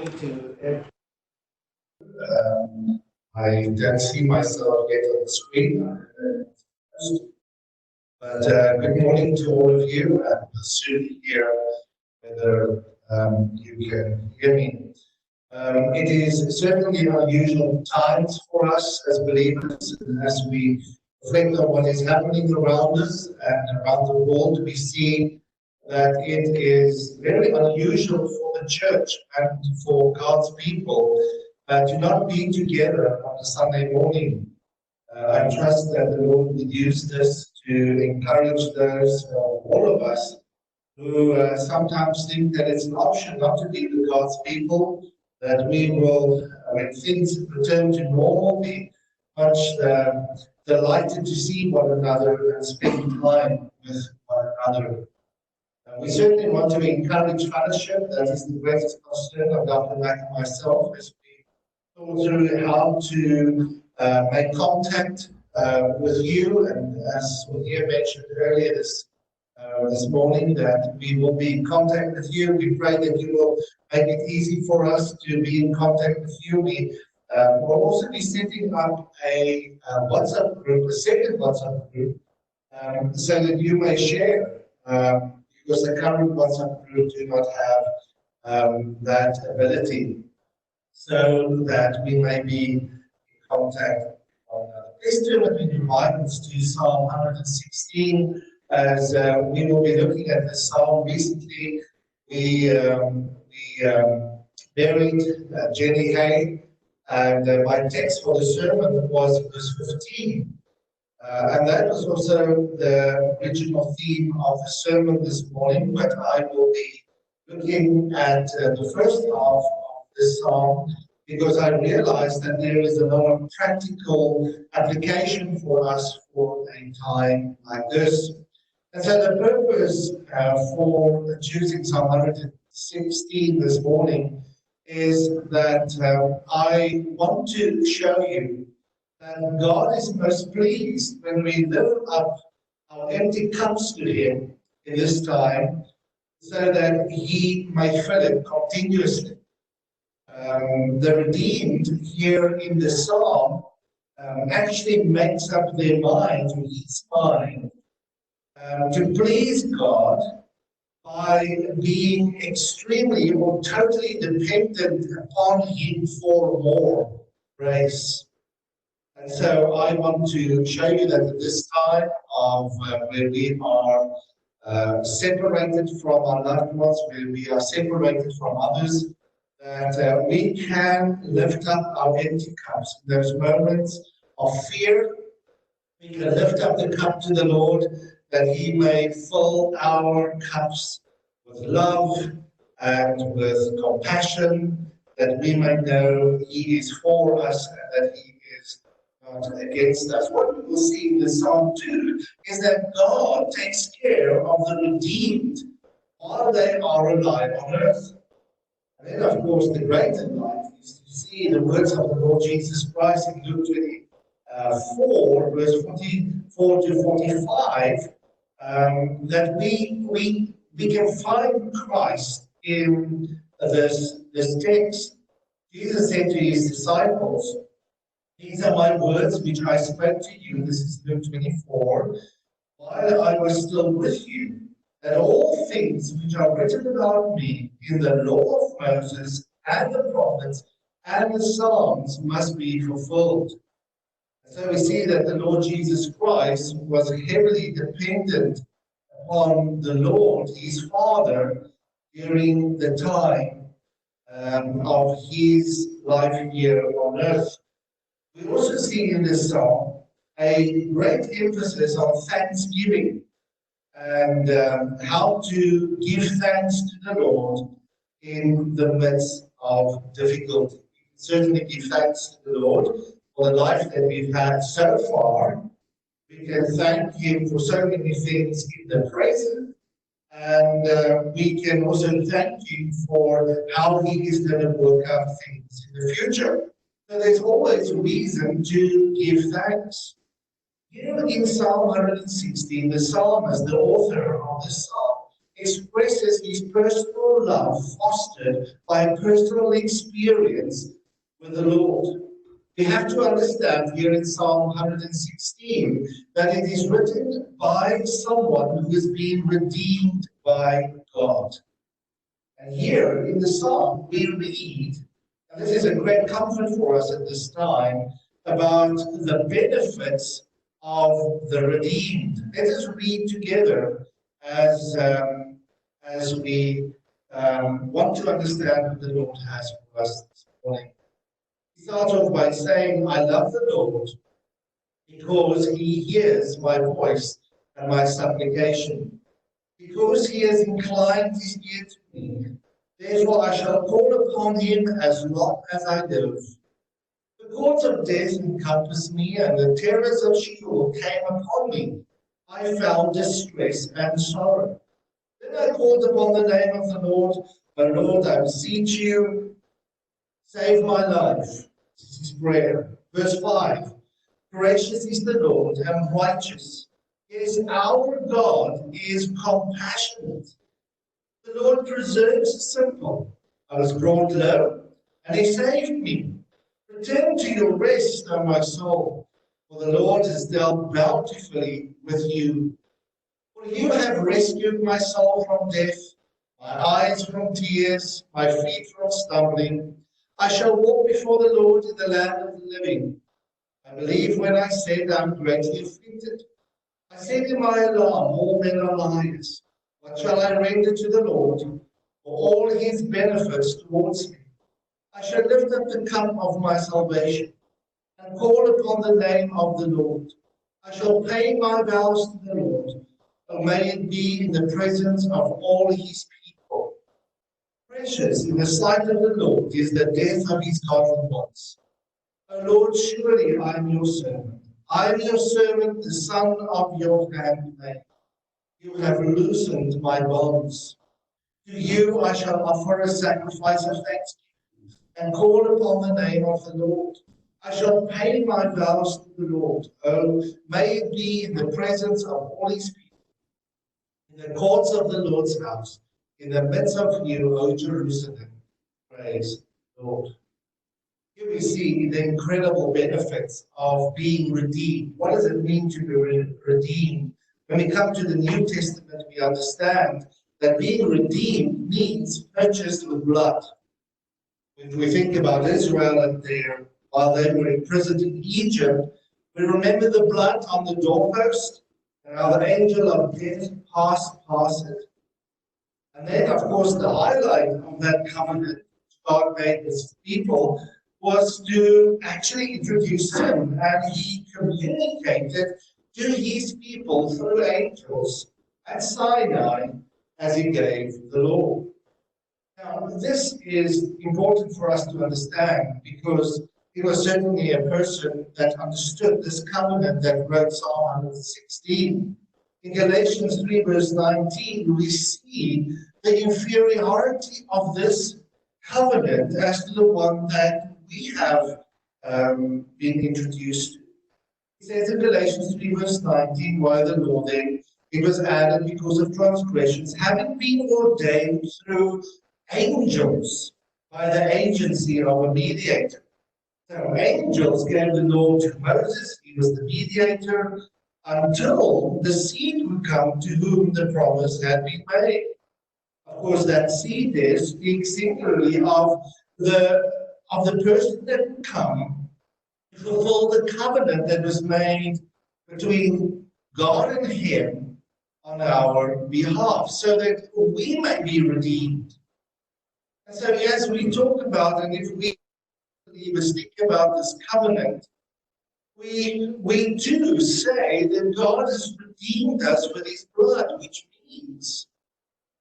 to I don't see myself yet on the screen, but good morning to all of you, and we'll soon hear whether you can hear me. It is certainly unusual times for us as believers, as we reflect on what is happening around us and around the world. We see that it is very unusual for the church and for God's people to not be together on a Sunday morning. I trust that the Lord will use this to encourage those, all of us, who sometimes think that it's an option not to be with God's people, that we will, when things return to normal, be much delighted to see one another and spend time with one another. We certainly want to encourage fellowship. That is the greatest concern of Dr. Mack and myself, as we thought through how to make contact with you. And as Sonia mentioned earlier this morning, that we will be in contact with you. We pray that you will make it easy for us to be in contact with you. We will also be setting up a WhatsApp group, a second WhatsApp group, so that you may share. Because the current WhatsApp group do not have that ability, so that we may be in contact. Please turn with me to Bibles to Psalm 116, as we will be looking at the psalm. Recently, we buried Jenny Hay, and my text for the sermon was verse 15. And that was also the original theme of the sermon this morning, but I will be looking at the first half of this psalm, because I realized that there is a lot of practical application for us for a time like this. And so the purpose for choosing Psalm 116 this morning is that I want to show you that God is most pleased when we lift up our empty cups to Him in this time, so that He may fill it continuously. The redeemed here in the psalm actually makes up their mind, or his mind, to please God by being extremely or totally dependent upon Him for more grace. And so I want to show you that at this time of where we are separated from our loved ones, where we are separated from others, that we can lift up our empty cups. In those moments of fear, we can lift up the cup to the Lord, that He may fill our cups with love and with compassion, that we may know He is for us and that He is not against us. What we will see in the Psalm 2 is that God takes care of the redeemed while they are alive on earth. And then, of course, the greater life is to see the words of the Lord Jesus Christ in Luke 24, verse 44 to 45, that we can find Christ in this text. Jesus said to His disciples, "These are my words which I spoke to you," this is Luke 24, "while I was still with you, that all things which are written about me in the law of Moses and the prophets and the Psalms must be fulfilled." So we see that the Lord Jesus Christ was heavily dependent upon the Lord, His Father, during the time of His life here on earth. We also see in this psalm a great emphasis on thanksgiving and how to give thanks to the Lord in the midst of difficulty. We can certainly give thanks to the Lord for the life that we've had so far. We can thank Him for so many things in the present, and we can also thank Him for how He is going to work out things in the future. So there's always a reason to give thanks. Here in Psalm 116, the psalmist, the author of the psalm, expresses his personal love fostered by a personal experience with the Lord. We have to understand here in Psalm 116 that it is written by someone who is being redeemed by God. And here in the psalm we read, and this is a great comfort for us at this time, about the benefits of the redeemed. Let us read together as we want to understand what the Lord has for us this morning. He starts off by saying, I love the Lord because he hears my voice and my supplication. Because he has inclined his ear to me, therefore I shall call upon him as long as I live. The cords of death encompassed me, and the terrors of Sheol came upon me. I found distress and sorrow. Then I called upon the name of the Lord. O Lord, I beseech you, save my life. This is prayer. Verse 5. Gracious is the Lord and righteous. Yes, our God is compassionate. The Lord preserves the simple. I was brought low, and he saved me. Return to your rest, O my soul, for the Lord has dealt bountifully with you. For you have rescued my soul from death, my eyes from tears, my feet from stumbling. I shall walk before the Lord in the land of the living. I believe when I said I'm greatly afflicted. I said in my alarm, all men are liars. What shall I render to the Lord for all his benefits towards me? I shall lift up the cup of my salvation and call upon the name of the Lord. I shall pay my vows to the Lord, and may it be in the presence of all his people. Precious in the sight of the Lord is the death of his godly ones. O Lord, surely I am your servant. I am your servant, the son of your handmaid. You have loosened my bonds. To you I shall offer a sacrifice of thanksgiving and call upon the name of the Lord. I shall pay my vows to the Lord. Oh, may it be in the presence of all his people, in the courts of the Lord's house, in the midst of you, O Jerusalem. Praise the Lord. Here we see the incredible benefits of being redeemed. What does it mean to be redeemed? When we come to the New Testament, we understand that being redeemed means purchased with blood. If we think about Israel and while they were imprisoned in Egypt, we remember the blood on the doorpost and how the angel of death passed past it. And then, of course, the highlight of that covenant God made with his people was to actually introduce him, and he communicated to his people through angels at Sinai as he gave the law. Now, this is important for us to understand because he was certainly a person that understood this covenant that wrote Psalm 116. In Galatians 3 verse 19, we see the inferiority of this covenant as to the one that we have been introduced to. It says in Galatians 3 verse 19, why the law then, it was added because of transgressions, having been ordained through angels by the agency of a mediator. So angels gave the law to Moses, he was the mediator, until the seed would come to whom the promise had been made. Of course, that seed there speaks singularly of the person that would come to fulfill the covenant that was made between God and him on our behalf, so that we may be redeemed. And so as we talk about, and if we believers think about this covenant, we do say that God has redeemed us with his blood, which means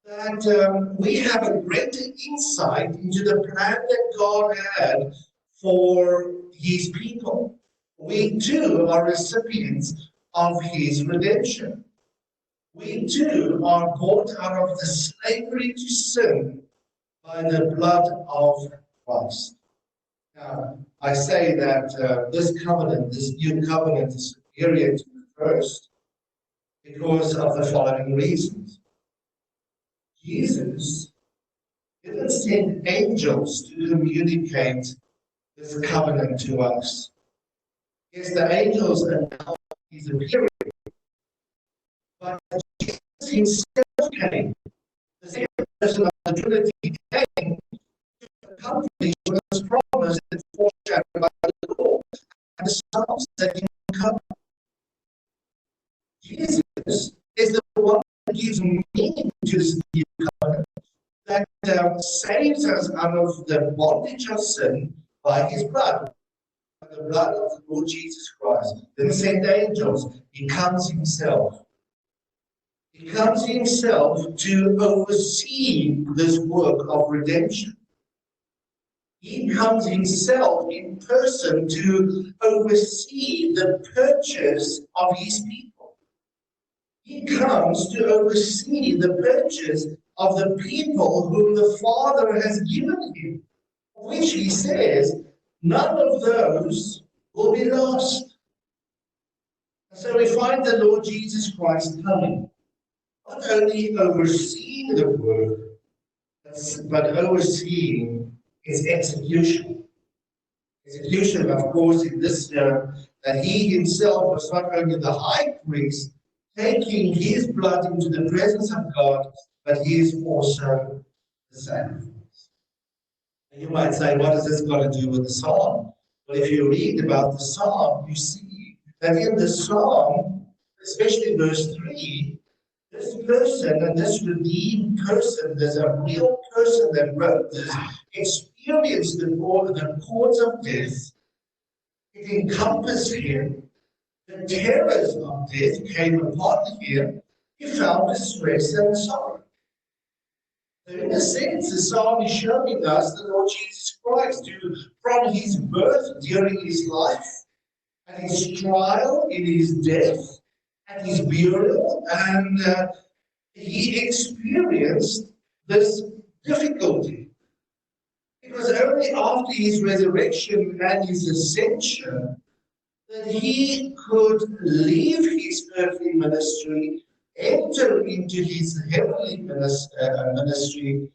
that we have a greater insight into the plan that God had for his people. We too are recipients of his redemption. We too are bought out of the slavery to sin by the blood of Christ. Now, I say that this covenant, this new covenant, is superior to the first because of the following reasons. Jesus didn't send angels to communicate this covenant to us. Yes, the angels announced his appearance, but Jesus himself came. The second person of the Trinity came to accomplish what was promised and foreshadowed by the Lord. And the Psalms that he would come. Jesus is the one that gives meaning to this new covenant, that saves us out of the bondage of sin by his blood. The blood of the Lord Jesus Christ. Didn't send angels. He comes himself. He comes himself to oversee this work of redemption. He comes himself in person to oversee the purchase of his people. He comes to oversee the purchase of the people whom the Father has given him, which he says, none of those will be lost. And so we find the Lord Jesus Christ coming, not only overseeing the work, but overseeing its execution. Execution, of course, in this term, that he himself was not only the high priest, taking his blood into the presence of God, but he is also the sacrifice. You might say, what has this got to do with the psalm? Well, if you read about the psalm, you see that in the psalm, especially verse 3, this person and this redeemed person, there's a real person that wrote this, experienced the cords of death. It encompassed him. The terrors of death came upon him. He found distress and sorrow. So in a sense, the psalm is showing us the Lord Jesus Christ, who from his birth during his life, and his trial, in his death, and his burial, and he experienced this difficulty. It was only after his resurrection and his ascension that he could leave his earthly ministry, enter into his heavenly ministry,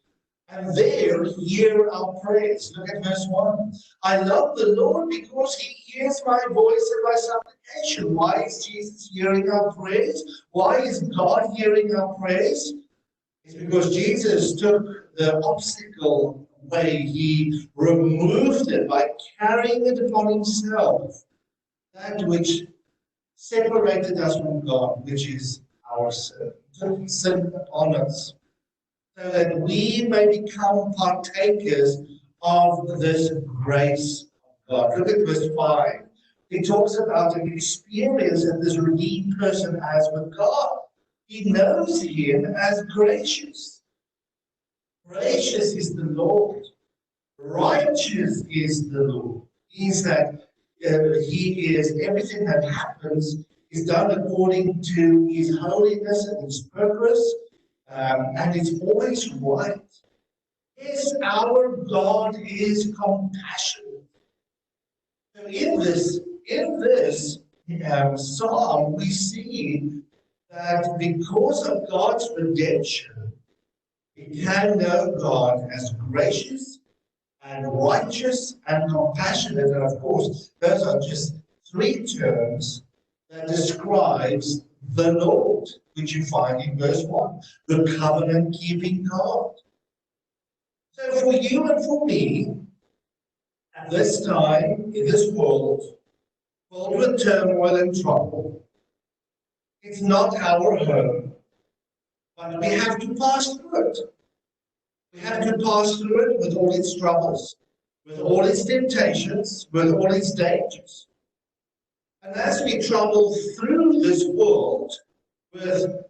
and there hear our prayers. Look at verse 1. I love the Lord because he hears my voice and my supplication. Why is Jesus hearing our prayers? Why is God hearing our prayers? It's because Jesus took the obstacle away. He removed it by carrying it upon himself. That which separated us from God, which is our sin. Took sin upon us, so that we may become partakers of this grace of God. Look at verse 5. He talks about an experience that this redeemed person has with God. He knows him as gracious. Gracious is the Lord. Righteous is the Lord. Means that he is, everything that happens is done according to his holiness and his purpose, and it's always right. Yes, our God is compassionate. So in this psalm, we see that because of God's redemption, we can know God as gracious and righteous and compassionate. And of course, those are just three terms that describes the Lord, which you find in verse 1, the covenant-keeping God. So for you and for me, at this time, in this world, filled with turmoil and trouble, it's not our home, but we have to pass through it. We have to pass through it with all its troubles, with all its temptations, with all its dangers. And as we travel through this world with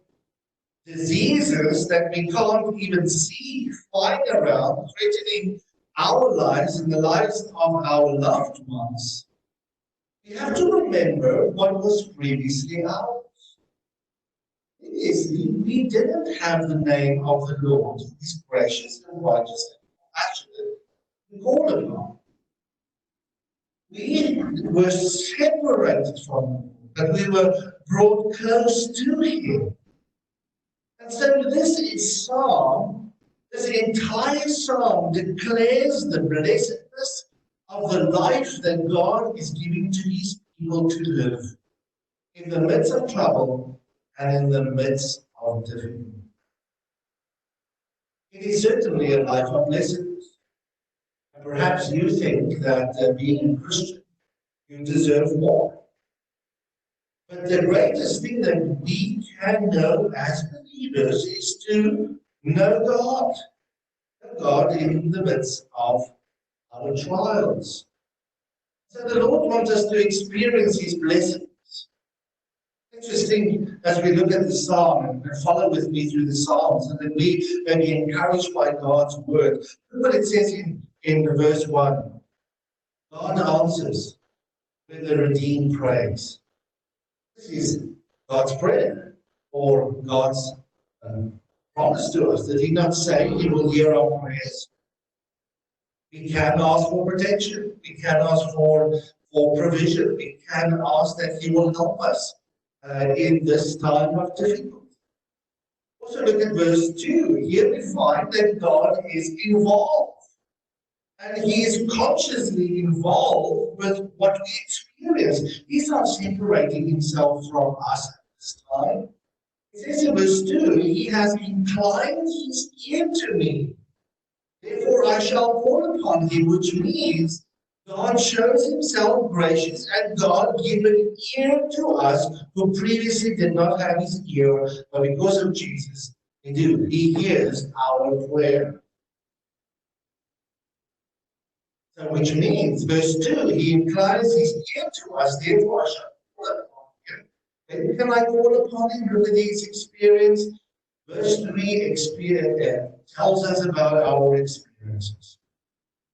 diseases that we can't even see flying around, threatening our lives and the lives of our loved ones, we have to remember what was previously ours. Previously, we didn't have the name of the Lord, who is gracious and righteous and compassionate, to call upon. We were separated from him, but we were brought close to him. And And so this entire psalm declares the blessedness of the life that God is giving to his people to live in the midst of trouble and in the midst of difficulty. It is certainly a life of blessedness. And perhaps you think that being a Christian, you deserve more. But the greatest thing that we can know as believers is to know God in the midst of our trials. So the Lord wants us to experience his blessings. Interesting, as we look at the psalm and follow with me through the psalms, and then we may be encouraged by God's word. Look what it says in verse 1. God answers when the redeemed prays. This is God's prayer, or God's promise to us. Did he not say he will hear our prayers? We can ask for protection. We can ask for provision. We can ask that he will help us in this time of difficulty. Also look at verse 2. Here we find that God is involved. And he is consciously involved with what we experience. He's not separating himself from us at this time. It says in verse 2, he has inclined his ear to me. Therefore I shall call upon him, which means God shows himself gracious and God gives an ear to us who previously did not have his ear, but because of Jesus, we do. He hears our prayer. So which means, verse 2, he inclines his ear to us, therefore I shall call upon him. When can I call upon him? Look at his experience. Verse 3 tells us about our experiences.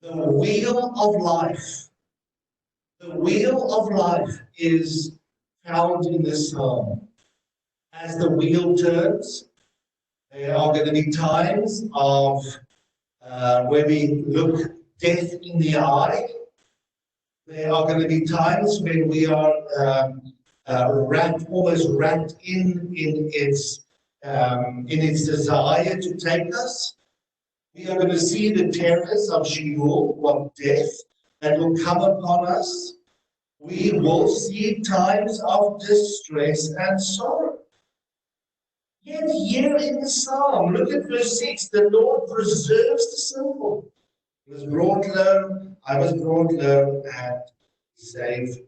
The wheel of life. The wheel of life is found in this psalm. As the wheel turns, there are going to be times of where we look death in the eye. There are going to be times when we are almost wrapped in its desire to take us. We are going to see the terrors of Sheol, of death, that will come upon us. We will see times of distress and sorrow. Yet here in the psalm, look at verse 6, the Lord preserves the simple. He was brought low, I was brought low, and saved.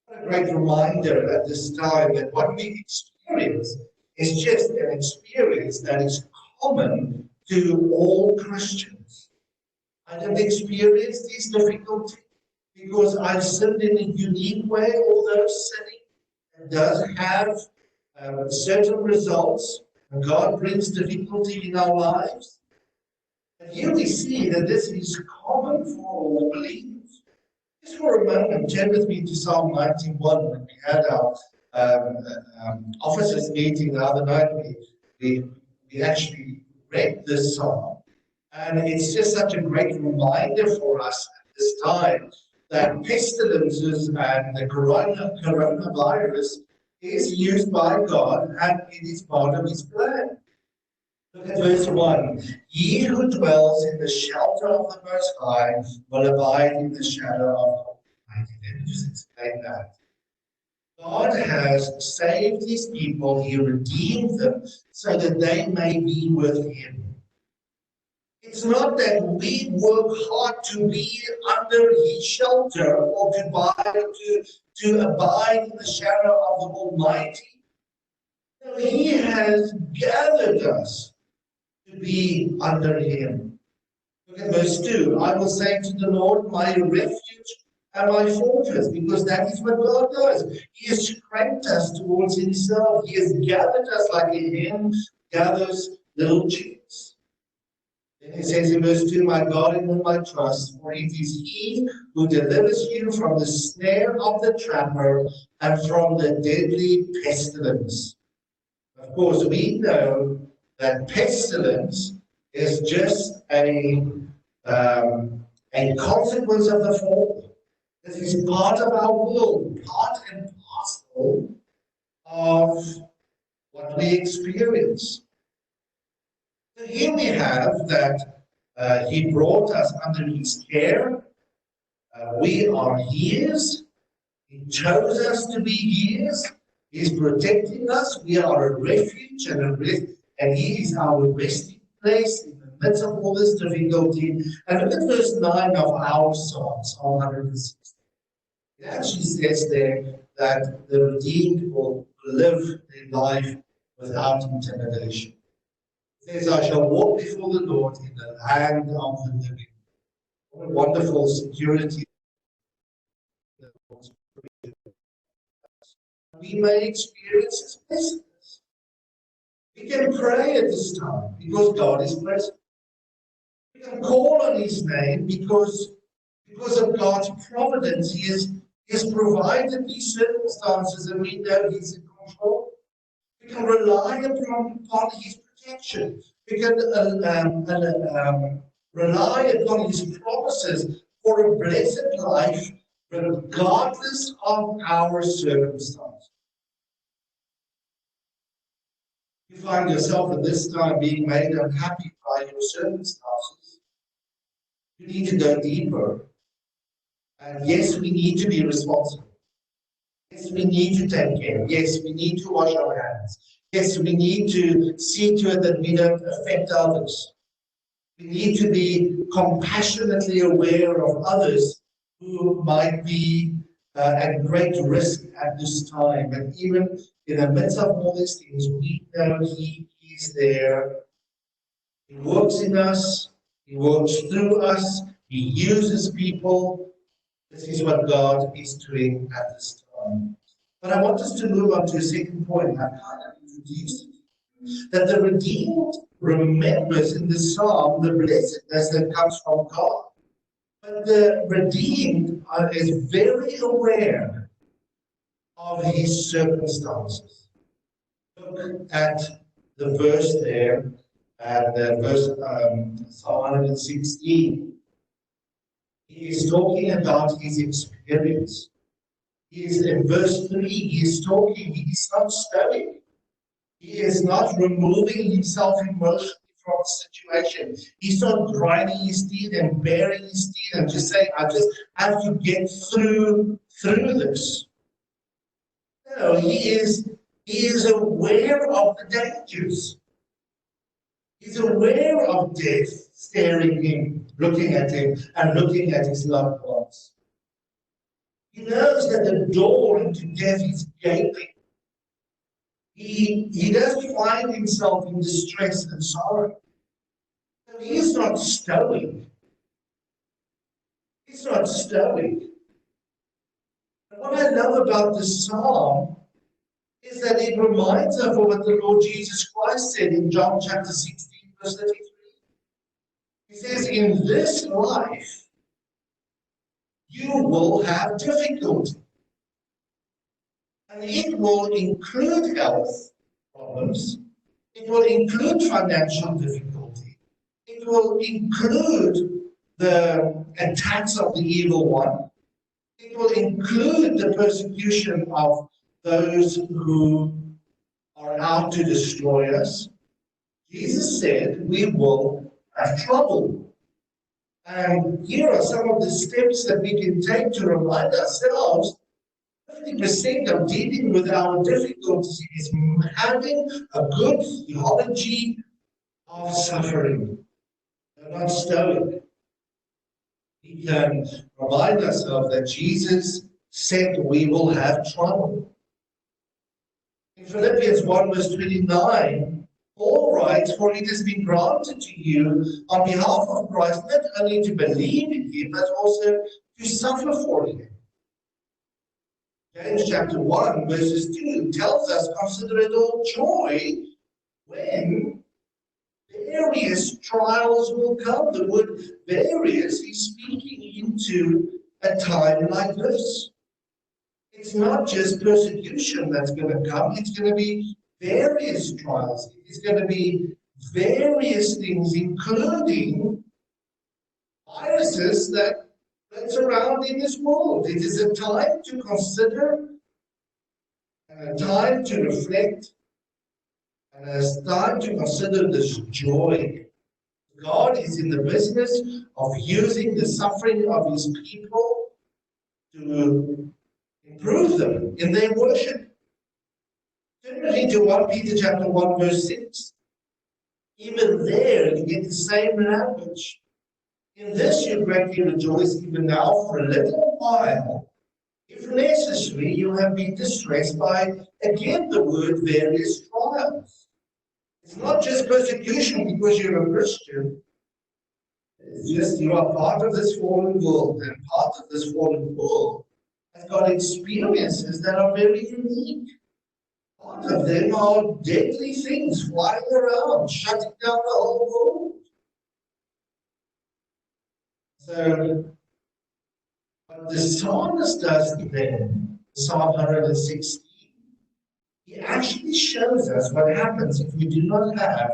What a great reminder at this time that what we experience is just an experience that is common to all Christians. I don't experience these difficulties because I've sinned in a unique way, although sinning does have certain results, and God brings difficulty in our lives. And here we see that this is common for all believers. Just for a moment, turn with me to Psalm 91. When we had our officers meeting the other night, we actually read this psalm. And it's just such a great reminder for us at this time that pestilences and the coronavirus is used by God and it is part of his plan. Look at verse 1. He who dwells in the shelter of the Most High will abide in the shadow of the Almighty. Let me just explain that. God has saved his people. He redeemed them so that they may be with him. It's not that we work hard to be under his shelter or to abide in the shadow of the Almighty. No, he has gathered us to be under him. Look at verse 2. I will say to the Lord, my refuge and my fortress, because that is what God does. He has strengthened us towards himself. He has gathered us like a hen gathers little chicks. Then it says in verse 2, my God in whom I trust, for it is he who delivers you from the snare of the trapper and from the deadly pestilence. Of course, we know that pestilence is just a consequence of the fall. This is part of our world, part and parcel of what we experience. Here we have that he brought us under his care. We are his. He chose us to be his. He's protecting us. We are a refuge and he is our resting place in the midst of all this difficulty. And look at verse 9 of our Psalm 160. It actually says there that the redeemed will live their life without intimidation. It says, I shall walk before the Lord in the land of the living. What a wonderful security. We may experience his blessings. We can pray at this time because God is present. We can call on his name because of God's providence. He has provided these circumstances and we know he's in control. We can rely upon his protection. We can rely upon his promises for a blessed life regardless of our circumstances. You find yourself at this time being made unhappy by your circumstances. You need to go deeper. And yes, we need to be responsible. Yes, we need to take care. Yes, we need to wash our hands. Yes, we need to see to it that we don't affect others. We need to be compassionately aware of others who might be at great risk at this time. And even in the midst of all these things, we know he is there. He works in us. He works through us. He uses people. This is what God is doing at this time. But I want us to move on to a second point. I kind of introduced it. That the redeemed remembers in the psalm the blessedness that comes from God. But the redeemed is very aware of his circumstances. Look at the verse there, and verse Psalm 116. He is talking about his experience. He is in verse 3, he is talking, he is not stoic. He is not removing himself emotionally from the situation. He's not grinding his teeth and baring his teeth and just saying, I just have to get through this. No, he is aware of the dangers. He's aware of death staring him, looking at him, and looking at his loved ones. He knows that the door into death is gaping. He doesn't find himself in distress and sorrow. He is not stoic. He's not stoic. And what I love about this psalm is that it reminds us of what the Lord Jesus Christ said in John chapter 16, verse 33. He says, in this life, you will have difficulty. And it will include health problems. It will include financial difficulty. It will include the attacks of the evil one. It will include the persecution of those who are out to destroy us. Jesus said we will have trouble. And here are some of the steps that we can take to remind ourselves 50% of dealing with our difficulties is having a good theology of suffering. They're not stoic. We can remind ourselves that Jesus said we will have trouble. In Philippians 1 verse 29, Paul writes, for it has been granted to you on behalf of Christ not only to believe in him, but also to suffer for him. James chapter 1 verses 2 tells us, consider it all joy when various trials will come. The word various is speaking into a time like this. It's not just persecution that's going to come, it's going to be various trials. It's going to be various things, including viruses that's around in this world. It is a time to consider, and a time to reflect, And it's time to consider this joy. God is in the business of using the suffering of his people to improve them in their worship. Turn with me to 1 Peter chapter 1, verse 6. Even there, you get the same language. In this you greatly rejoice, even now for a little while. If necessary, you have been distressed by, again, the word various trials. It's not just persecution because you're a Christian. It's just you are part of this fallen world, and part of this fallen world has got experiences that are very unique. Part of them are deadly things flying around, shutting down the whole world. So, what the psalmist does then, Psalm 116, he actually shows us what happens if we do not have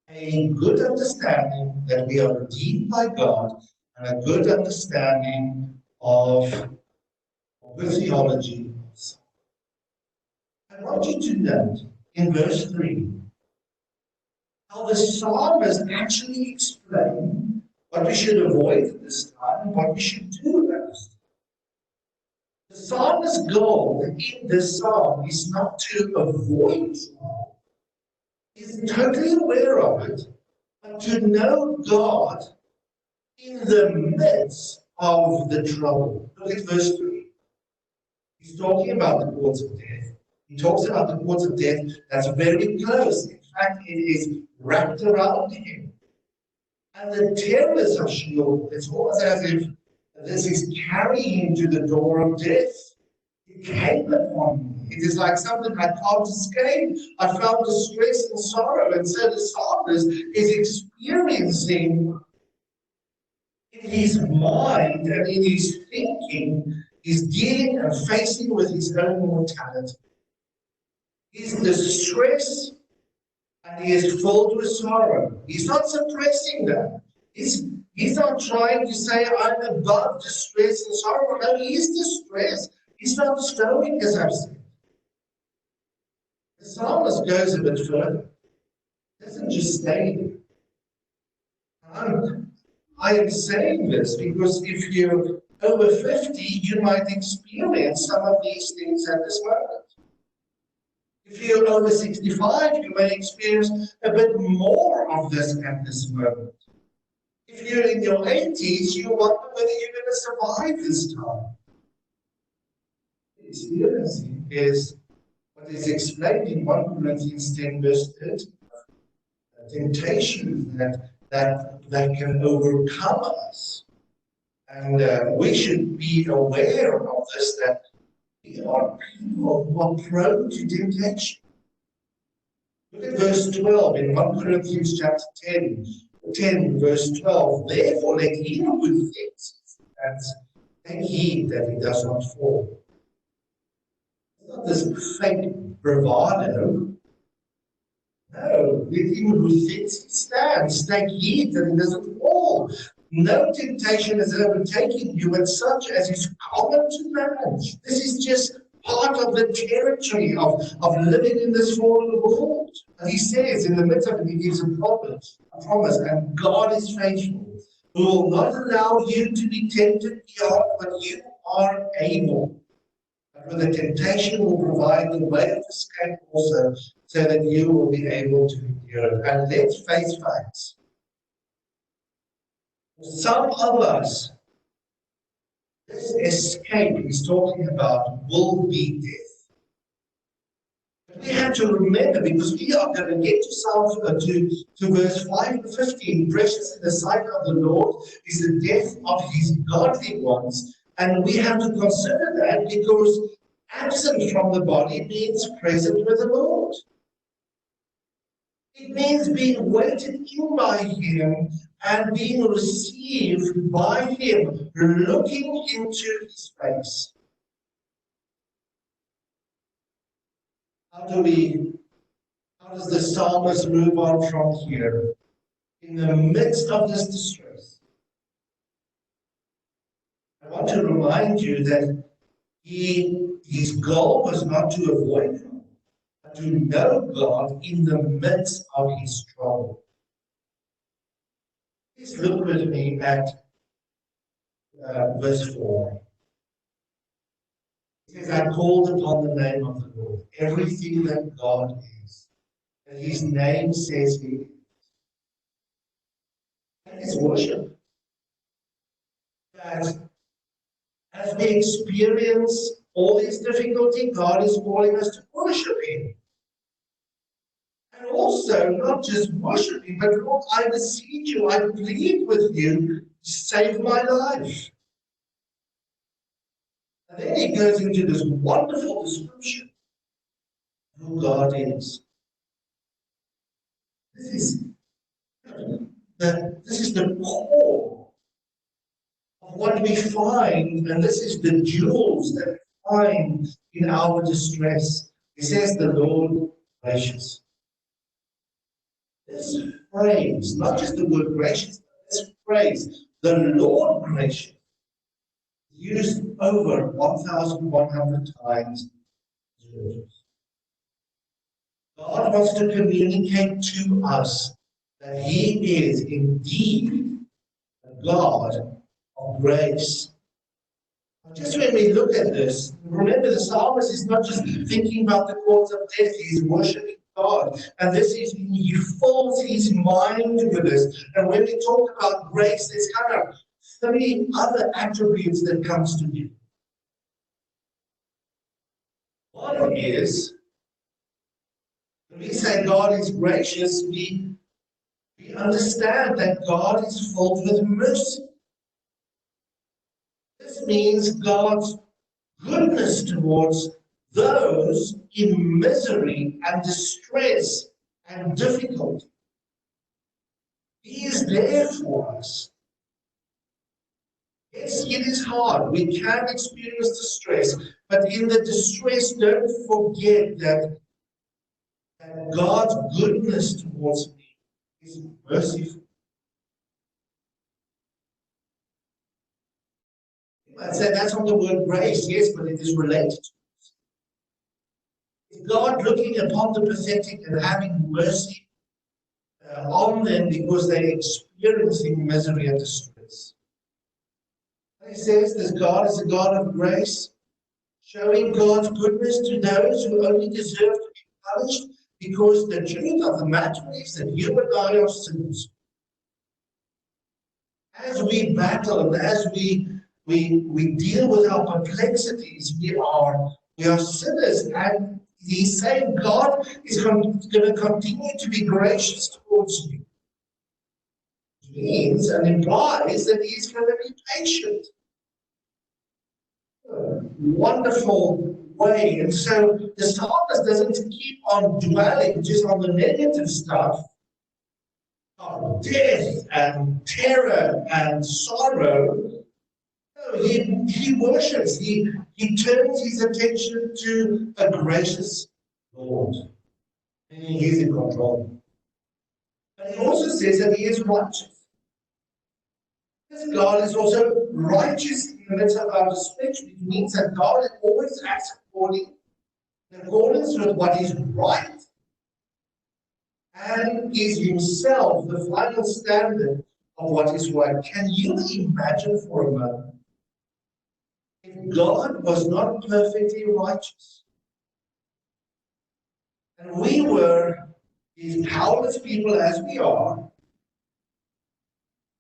a good understanding that we are redeemed by God and a good understanding of the theology. I want you to note in verse 3 how the psalmist actually explains what we should avoid at this time and what we should do at this time. The psalmist's goal in this psalm is not to avoid trouble. He's totally aware of it, but to know God in the midst of the trouble. Look at verse 3. He's talking about the courts of death. He talks about the courts of death that's very close. In fact, it is wrapped around him. And the terrors are shielded. It's almost as if this is carrying him to the door of death. It came upon me. It is like something I can't escape. I felt distress and sorrow. And so the psalmist is experiencing in his mind and in his thinking, he's dealing and facing with his own mortality. He's distressed and he is filled with sorrow. He's not suppressing that. He's not trying to say, I'm above distress and sorrow. No, he is distressed. He's not stoic, as I've said. The psalmist goes a bit further. He doesn't just stay there. I am saying this because if you're over 50, you might experience some of these things at this moment. If you're over 65, you may experience a bit more of this at this moment. If you're in your 80s, you wonder whether you're going to survive this time. Experiencing is what is explained in 1 Corinthians 10, verse 30. Temptation that can overcome us. And we should be aware of this, that we are people who are prone to temptation. Look at verse 12 in 1 Corinthians chapter 10, verse 12. Therefore, let him who thinks that take heed that he does not fall. It's not this fake bravado. No, let him who thinks he stands take heed that he doesn't fall. No temptation is overtaking you, but such as is common to man. This is just part of the territory of living in this fallen world. And he says, in the midst of it, he gives a promise, and God is faithful, who will not allow you to be tempted beyond what you are able. But with the temptation will provide the way of escape also, so that you will be able to endure it. And let faith fight. Some of us, this escape he's talking about will be death. But we have to remember, because we are going to get to verse 5 to 15, precious in the sight of the Lord is the death of his godly ones. And we have to consider that because absent from the body means present with the Lord. It means being waited in by him and being received by him, looking into his face. How does the psalmist move on from here? In the midst of this distress, I want to remind you that his goal was not to avoid God, but to know God in the midst of his trouble. Please look with me at verse 4. It says, I called upon the name of the Lord. Everything that God is, that his name says he is. That is worship. That as we experience all this difficulty, God is calling us to worship him. And also, not just worship him, but Lord, I beseech you, I plead with you, save my life. And then he goes into this wonderful description of who God is. This is the core of what we find, and this is the jewels that we find in our distress. He says, the Lord gracious. This phrase, not just the word gracious, but this phrase, the Lord gracious, used over 1,100 times. God wants to communicate to us that he is indeed a God of grace. Just when we look at this, remember the psalmist is not just thinking about the courts of death, he's worshiping God. And this is, he fills his mind with this. And when we talk about grace, there's kind of 3 other attributes that comes to it. One is, when we say God is gracious, we understand that God is filled with mercy. This means God's goodness towards those in misery and distress and difficulty. He is there for us. Yes, it is hard. We can experience distress, but in the distress, don't forget that God's goodness towards me is merciful. You might say that's not the word grace, yes, but it is related to it. God looking upon the pathetic and having mercy on them because they're experiencing misery and distress. He says this God is a God of grace, showing God's goodness to those who only deserve to be punished, because the truth of the matter is that you and I are sinners. As we battle and as we deal with our perplexities, we are sinners, and he's saying God is going to continue to be gracious towards you. It means and implies that he's going to be patient. Wonderful way. And so the psalmist doesn't keep on dwelling just on the negative stuff of death and terror and sorrow. No, he worships. He turns his attention to a gracious Lord. And he is in control. But he also says that he is righteous. This God is also righteous in the midst of our distress, which means that God always acts in accordance with what is right, and is himself the final standard of what is right. Can you imagine for a moment if God was not perfectly righteous, and we were these powerless people as we are,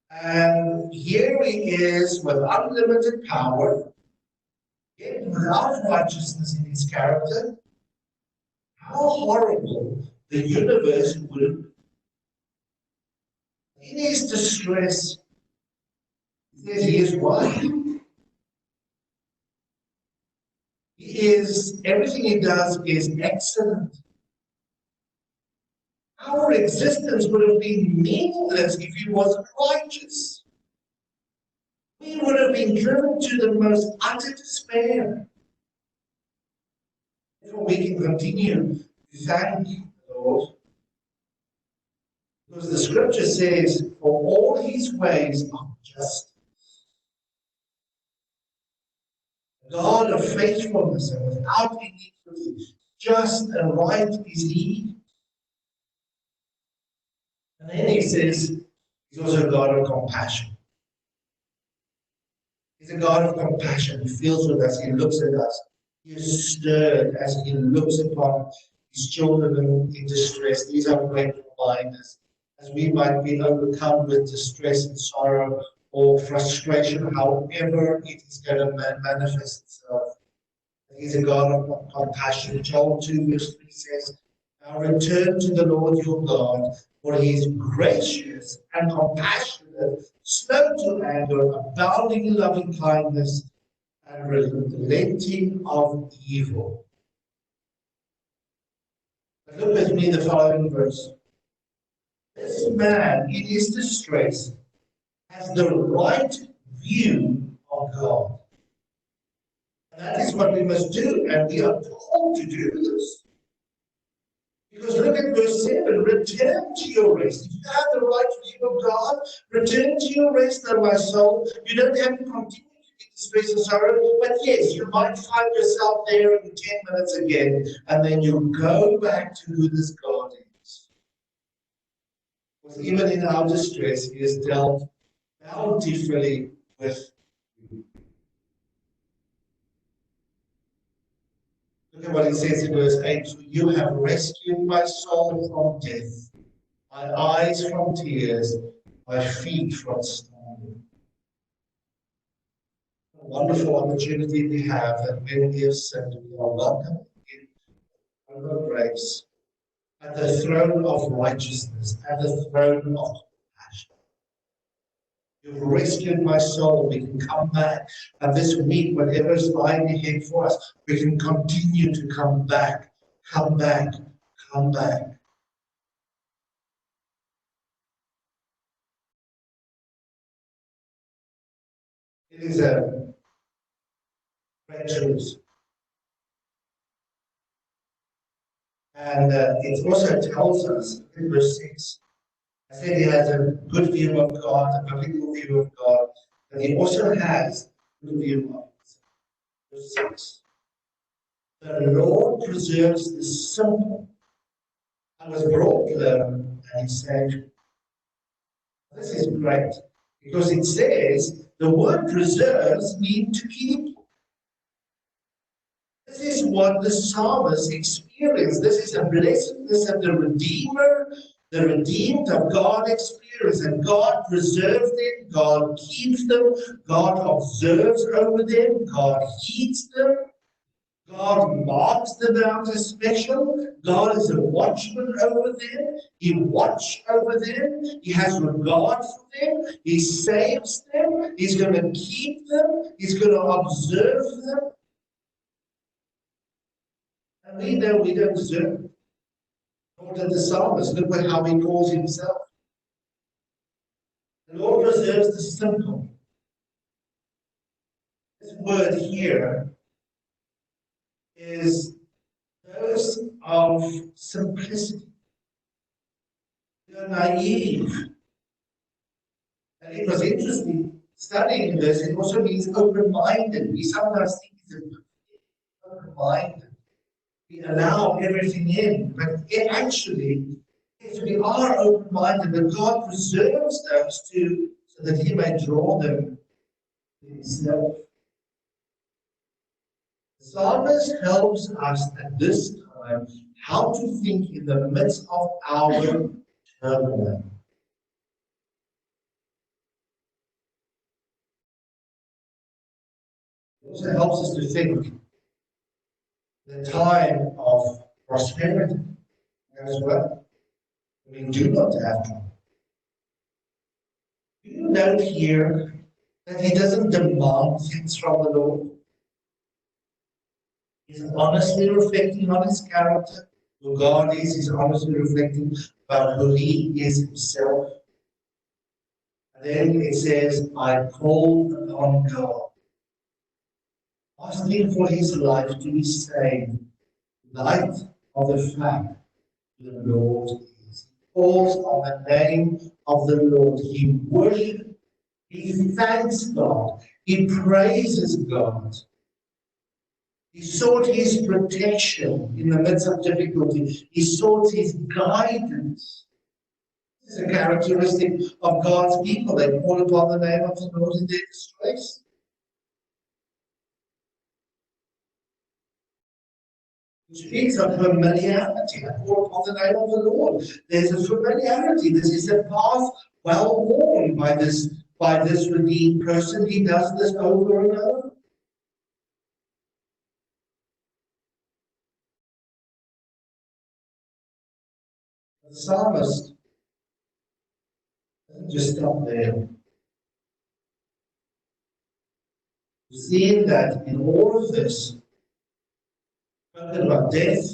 and here he is with unlimited power, yet without righteousness in his character? How horrible the universe would have been. In his distress, he says he is right. Everything he does is excellent. Our existence would have been meaningless if he wasn't righteous. We would have been driven to the most utter despair. Therefore, we can continue to thank the Lord, because the scripture says, for all his ways are just. God of faithfulness and without iniquity, just and right is he. And then he says, he's also a God of compassion. He's a God of compassion. He feels with us. He looks at us. He is stirred as he looks upon his children in distress. These are great reminders. As we might be overcome with distress and sorrow or frustration, however it is going to manifest itself. He's a God of compassion. Joel 2 verse 3 says, now return to the Lord your God, for he is gracious and compassionate, slow to anger, abounding in loving kindness, and relenting of evil. But look with me the following verse. This man in his distress has the right view of God. And that is what we must do, and we are called to do this. Because look at verse 7, return to your rest. If you have the right view of God, return to your rest, O my soul. You don't have to continue to be distressed and sorrow, but yes, you might find yourself there in 10 minutes again, and then you go back to who this God is. Because even in our distress, he has dealt bountifully with you. Look at what he says in verse 8. For you have rescued my soul from death, my eyes from tears, my feet from stumbling. A wonderful opportunity we have that when we have sinned, we are welcome in over grace at the throne of righteousness, at the throne of compassion. You've rescued my soul. We can come back. And this week, whatever is lying ahead for us, we can continue to come back, come back, come back. It is a great truth. And it also tells us in verse 6, I said he has a good view of God, a biblical view of God, but he also has a good view of verse 6. The Lord preserves the simple. I was brought low, and he said, this is great, because it says the word preserves means to keep. This is what the psalmist experienced. This is a blessedness that the Redeemer, the redeemed of God experience. And God preserves them, God keeps them, God observes over them, God heeds them, God marks them out as special. God is a watchman over them. He watches over them. He has regard for them. He saves them. He's going to keep them. He's going to observe them. And we know we don't deserve it. Nor did the psalmist. Look at how he calls himself. The Lord preserves the simple. This word here is those of simplicity. They're naive. And it was interesting studying this. It also means open-minded. We sometimes think it's open-minded. We allow everything in, but it actually, if we are open-minded, but God preserves those so that He may draw them to Himself. The psalmist helps us at this time how to think in the midst of our turmoil. It also helps us to think the time of prosperity as well. We do not have trouble. Do you note here that he doesn't demand things from the Lord? He's honestly reflecting on his character, who God is. He's honestly reflecting about who he is himself. And then it says, I called on God, asking for his life to be saved, light of the fact the Lord is. He calls on the name of the Lord. He worships, he thanks God, he praises God. He sought his protection in the midst of difficulty. He sought his guidance. This is a characteristic of God's people. They call upon the name of the Lord in their distress. It speaks of familiarity. I call upon the name of the Lord. There's a familiarity. This is a path well worn by this redeemed person. He does this over and over. The psalmist doesn't just stop there. Seeing that in all of this, spoken about death,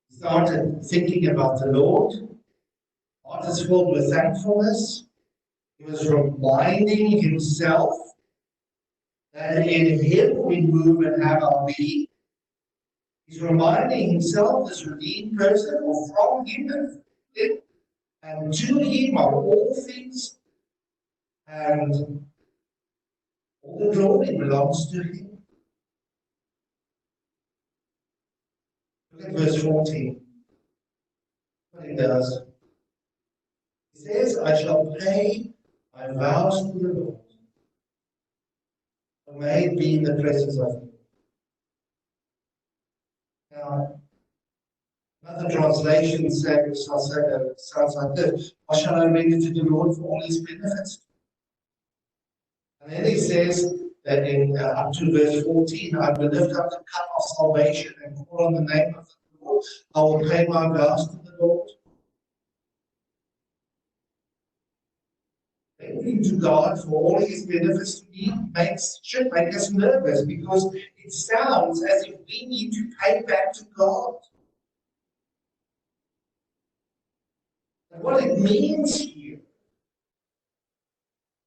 he started thinking about the Lord. Heart is filled with thankfulness. He was reminding himself that in him we move and have our being. He's reminding himself, this redeemed person, or from him and to him are all things, and all the glory belongs to him. Look at verse 14. What he does. He says, I shall pay my vows to the Lord. So may it be in the presence of him. Now, another translation sounds like this. Why shall I render to the Lord for all his benefits? And then he says that in up to verse 14, I will lift up the cup of salvation and call on the name of the Lord. I will pay my vows to the Lord. Thanking to God for all his benefits to me should make us nervous, because it sounds as if we need to pay back to God. And what it means here,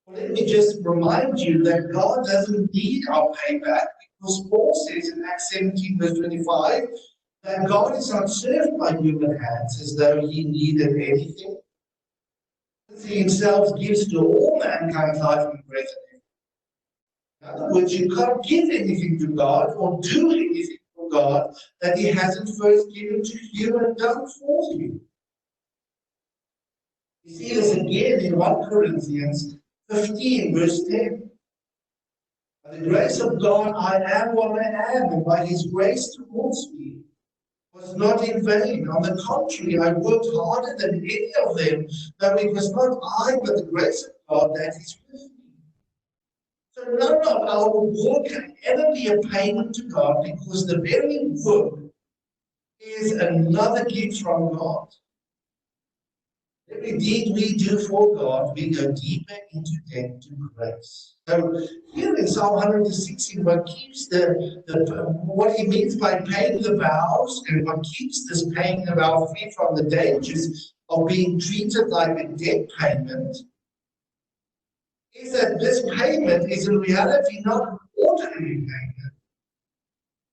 well, let me just remind you that God doesn't need our payback, because Paul says in Acts 17, verse 25, that God is not served by human hands as though he needed anything. He himself gives to all mankind life and breath. In other words, you can't give anything to God or do anything for God that he hasn't first given to you and done for you. You see this again in 1 Corinthians 15, verse 10. By the grace of God, I am what I am, and by his grace towards me was not in vain. On the contrary, I worked harder than any of them, though it was not I, but the grace of God that is with me. So none of our work can ever be a payment to God, because the very work is another gift from God. Every deed we do for God, we go deeper into debt to grace. So here in Psalm 116, what keeps what he means by paying the vows, and what keeps this paying the vow free from the dangers of being treated like a debt payment, is that this payment is in reality not an ordinary payment,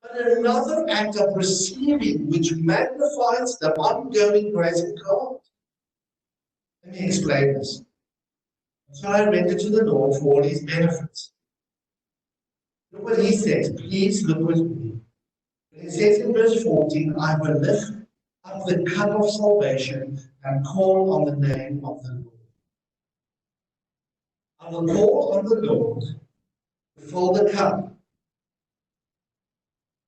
but another act of receiving which magnifies the ongoing grace of God. Let me explain this. So I render to the Lord for all his benefits. Look what he says. Please look with me. It says in verse 14, I will lift up the cup of salvation and call on the name of the Lord. I will call on the Lord to fill the cup.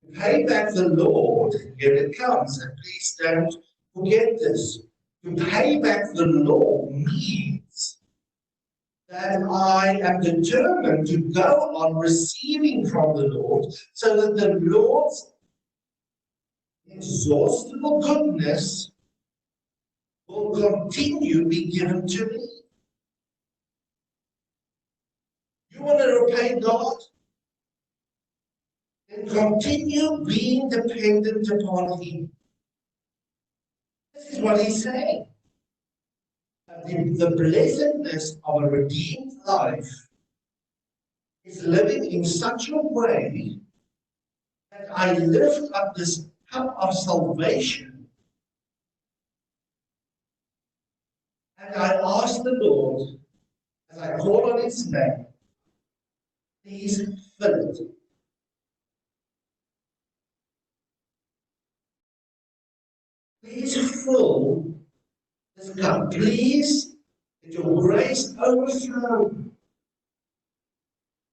To pay back the Lord, here it comes, and please don't forget this. To pay back the Lord means that I am determined to go on receiving from the Lord, so that the Lord's inexhaustible goodness will continue to be given to me. You want to repay God? Then continue being dependent upon him. This is what he's saying. The blessedness of a redeemed life is living in such a way that I lift up this cup of salvation and I ask the Lord, as I call on his name, please fill it. fill this cup. Please, let your grace overflow.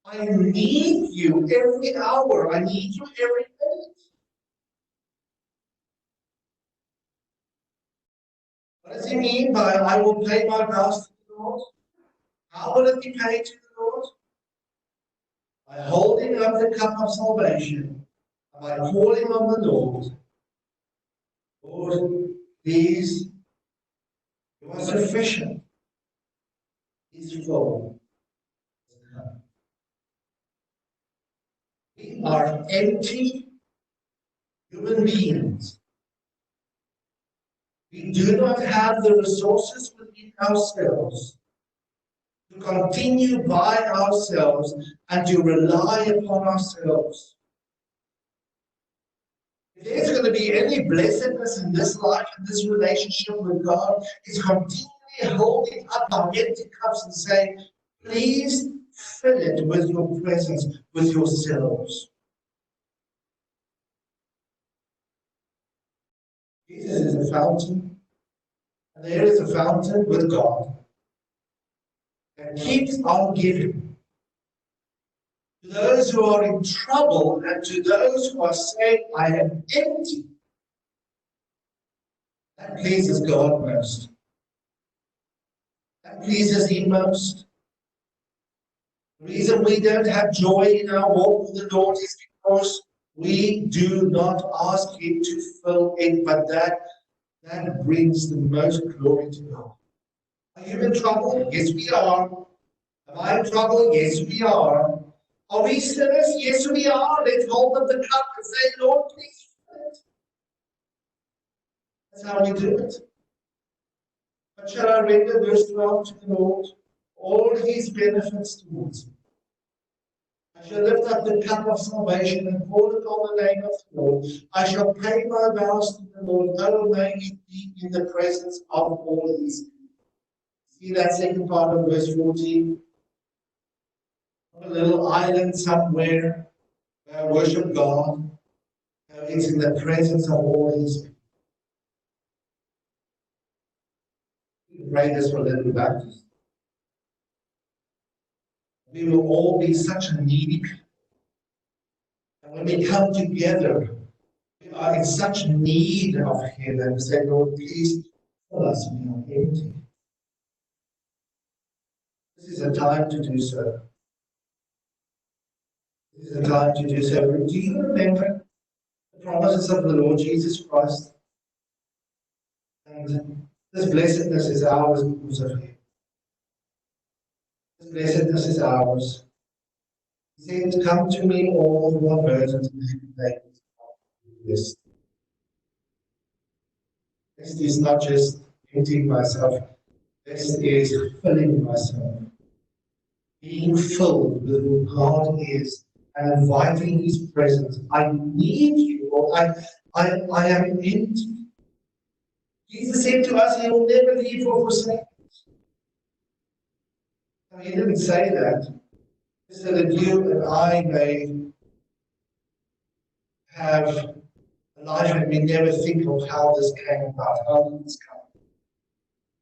I need you every hour. I need you every minute. What does he mean by I will pay my vows to the Lord? How will it be paid to the Lord? By holding up the cup of salvation, and by calling on the Lord. Lord, please, you are sufficient. Please fill this cup. We are empty human beings. We do not have the resources within ourselves to continue by ourselves and to rely upon ourselves. If there's going to be any blessedness in this life, in this relationship with God, it's continually holding up our empty cups and saying, please fill it with your presence, with yourselves. Jesus is a fountain, and there is a fountain with God that keeps on giving to those who are in trouble and to those who are saying, I am empty. That pleases God most. That pleases Him most. The reason we don't have joy in our walk with the Lord is because we do not ask Him to fill it, but that brings the most glory to God. Are you in trouble? Yes, we are. Am I in trouble? Yes, we are. Are we sinners? Yes, we are. Let's hold up the cup and say, Lord, please fill it. That's how we do it. But shall I render verse 12 to the Lord? All His benefits towards me. I shall lift up the cup of salvation and call it on the name of the Lord. I shall pay my vows to the Lord. Oh, may it be in the presence of all His people. See that second part of verse 14? A little island somewhere where I worship God. It's in the presence of all His people. We pray this for Little Baptist. We will all be such a needy people. And when we come together, we are in such need of Him and we say, Lord, please fill us. We are empty. This is a time to do so. This is a time to do so. Do you remember the promises of the Lord Jesus Christ? And this blessedness is ours because of Him. This blessedness is ours. He said, come to me, all who are burdened and heavy laden. Yes. This is not just emptying myself. This is filling myself. Being filled with who God is and inviting His presence. I need you, Lord. I am empty. Jesus said to us, He will never leave or forsake us. No, He didn't say that. So that you and I may have a life and we never think of how this came about. How did this come?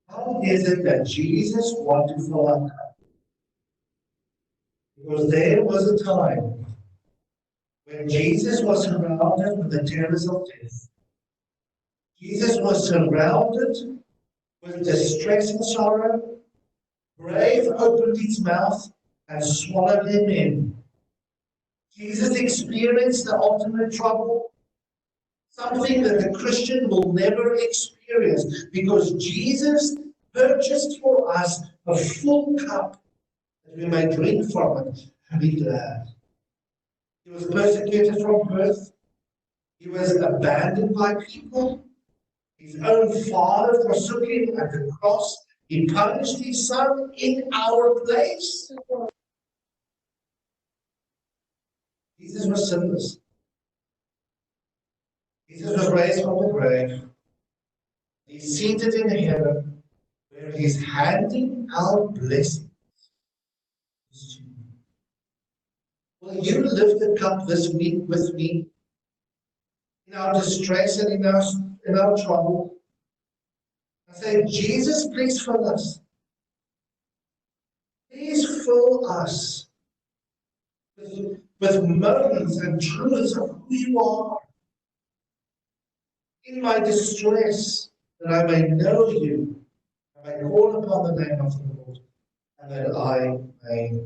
How is it that Jesus wanted to fill our cup? Because there was a time when Jesus was surrounded with the terrors of death. Jesus was surrounded with distress and sorrow. Grave opened its mouth and swallowed him in. Jesus experienced the ultimate trouble, something that the Christian will never experience, because Jesus purchased for us a full cup that we may drink from it and be glad. He was persecuted from birth. He was abandoned by people. His own father forsook him at the cross. He punished his son in our place. Jesus was sinless. Jesus was raised from the grave. He's seated in heaven, where He's handing out blessings. Will you lift the cup this week with me? In our distress and in our trouble, I say, Jesus, please fill us. Please fill us with moments and truths of who you are. In my distress, that I may know you, and I call upon the name of the Lord, and that I may